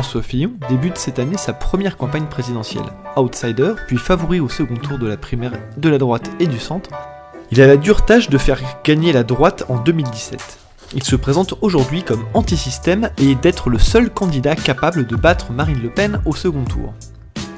François Fillon débute cette année sa première campagne présidentielle. Outsider, puis favori au second tour de la primaire de la droite et du centre, il a la dure tâche de faire gagner la droite en 2017. Il se présente aujourd'hui comme anti-système et d'être le seul candidat capable de battre Marine Le Pen au second tour.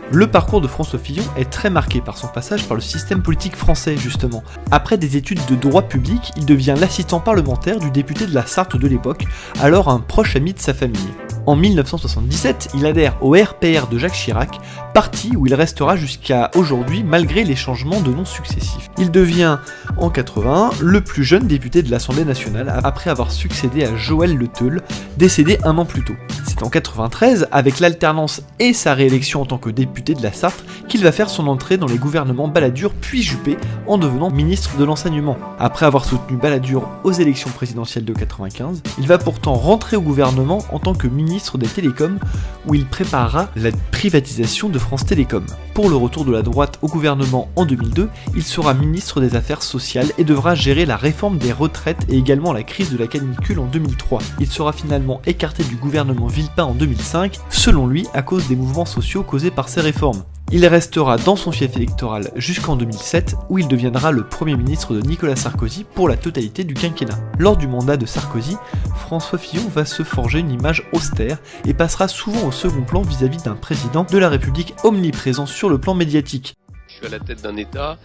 Le parcours de François Fillon est très marqué par son passage par le système politique français, justement. Après des études de droit public, il devient l'assistant parlementaire du député de la Sarthe de l'époque, alors un proche ami de sa famille. En 1977, il adhère au RPR de Jacques Chirac, parti où il restera jusqu'à aujourd'hui malgré les changements de nom successifs. Il devient, en 81, le plus jeune député de l'Assemblée nationale après avoir succédé à Joël Le Teul, décédé un an plus tôt. C'est en 93, avec l'alternance et sa réélection en tant que député de la Sarthe, qu'il va faire son entrée dans les gouvernements Balladur puis Juppé en devenant ministre de l'enseignement. Après avoir soutenu Balladur aux élections présidentielles de 95, il va pourtant rentrer au gouvernement en tant que ministre des Télécoms où il préparera la privatisation de France Télécom. Pour le retour de la droite au gouvernement en 2002, il sera ministre des Affaires sociales et devra gérer la réforme des retraites et également la crise de la canicule en 2003. Il sera finalement écarté du gouvernement Villepin en 2005, selon lui à cause des mouvements sociaux causés par ces réformes. Il restera dans son fief électoral jusqu'en 2007 où il deviendra le premier ministre de Nicolas Sarkozy pour la totalité du quinquennat. Lors du mandat de Sarkozy, François Fillon va se forger une image austère et passera souvent au second plan vis-à-vis d'un président de la République omniprésent sur le plan médiatique. Je suis à la tête d'un État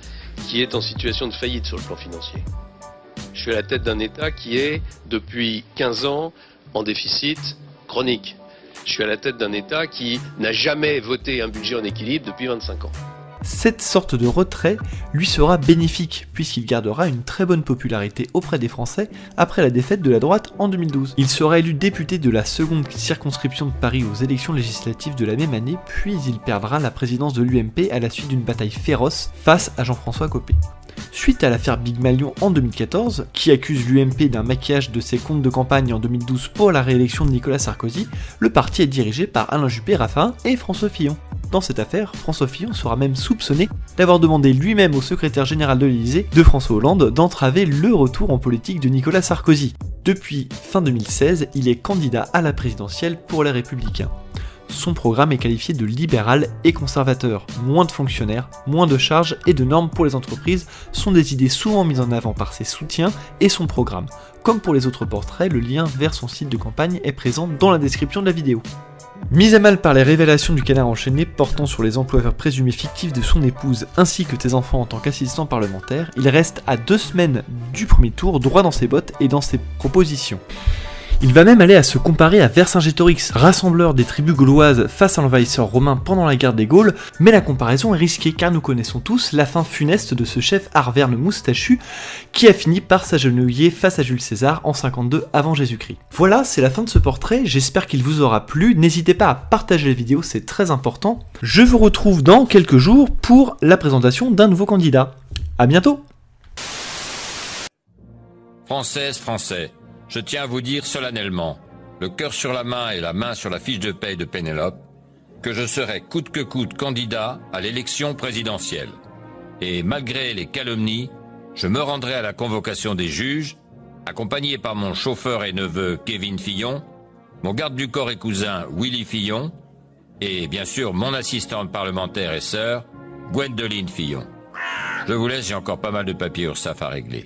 qui est en situation de faillite sur le plan financier. Je suis à la tête d'un État qui est, depuis 15 ans, en déficit chronique. Je suis à la tête d'un État qui n'a jamais voté un budget en équilibre depuis 25 ans. Cette sorte de retrait lui sera bénéfique puisqu'il gardera une très bonne popularité auprès des Français après la défaite de la droite en 2012. Il sera élu député de la seconde circonscription de Paris aux élections législatives de la même année, puis il perdra la présidence de l'UMP à la suite d'une bataille féroce face à Jean-François Copé. Suite à l'affaire Big Malion en 2014, qui accuse l'UMP d'un maquillage de ses comptes de campagne en 2012 pour la réélection de Nicolas Sarkozy, le parti est dirigé par Alain Juppé-Raffarin et François Fillon. Dans cette affaire, François Fillon sera même soupçonné d'avoir demandé lui-même au secrétaire général de l'Élysée, de François Hollande, d'entraver le retour en politique de Nicolas Sarkozy. Depuis fin 2016, il est candidat à la présidentielle pour les Républicains. Son programme est qualifié de libéral et conservateur. Moins de fonctionnaires, moins de charges et de normes pour les entreprises sont des idées souvent mises en avant par ses soutiens et son programme. Comme pour les autres portraits, le lien vers son site de campagne est présent dans la description de la vidéo. Mis à mal par les révélations du Canard enchaîné portant sur les employeurs présumés fictifs de son épouse ainsi que ses enfants en tant qu'assistant parlementaire, il reste à 2 semaines du premier tour droit dans ses bottes et dans ses propositions. Il va même aller à se comparer à Vercingétorix, rassembleur des tribus gauloises face à l'envahisseur romain pendant la guerre des Gaules, mais la comparaison est risquée car nous connaissons tous la fin funeste de ce chef arverne moustachu qui a fini par s'agenouiller face à Jules César en 52 avant Jésus-Christ. Voilà, c'est la fin de ce portrait, j'espère qu'il vous aura plu, n'hésitez pas à partager la vidéo, c'est très important. Je vous retrouve dans quelques jours pour la présentation d'un nouveau candidat. À bientôt. Françaises, Français, je tiens à vous dire solennellement, le cœur sur la main et la main sur la fiche de paye de Pénélope, que je serai coûte que coûte candidat à l'élection présidentielle. Et malgré les calomnies, je me rendrai à la convocation des juges, accompagné par mon chauffeur et neveu Kevin Fillon, mon garde du corps et cousin Willy Fillon, et bien sûr mon assistante parlementaire et sœur, Gwendoline Fillon. Je vous laisse, j'ai encore pas mal de papiers URSSAF à régler.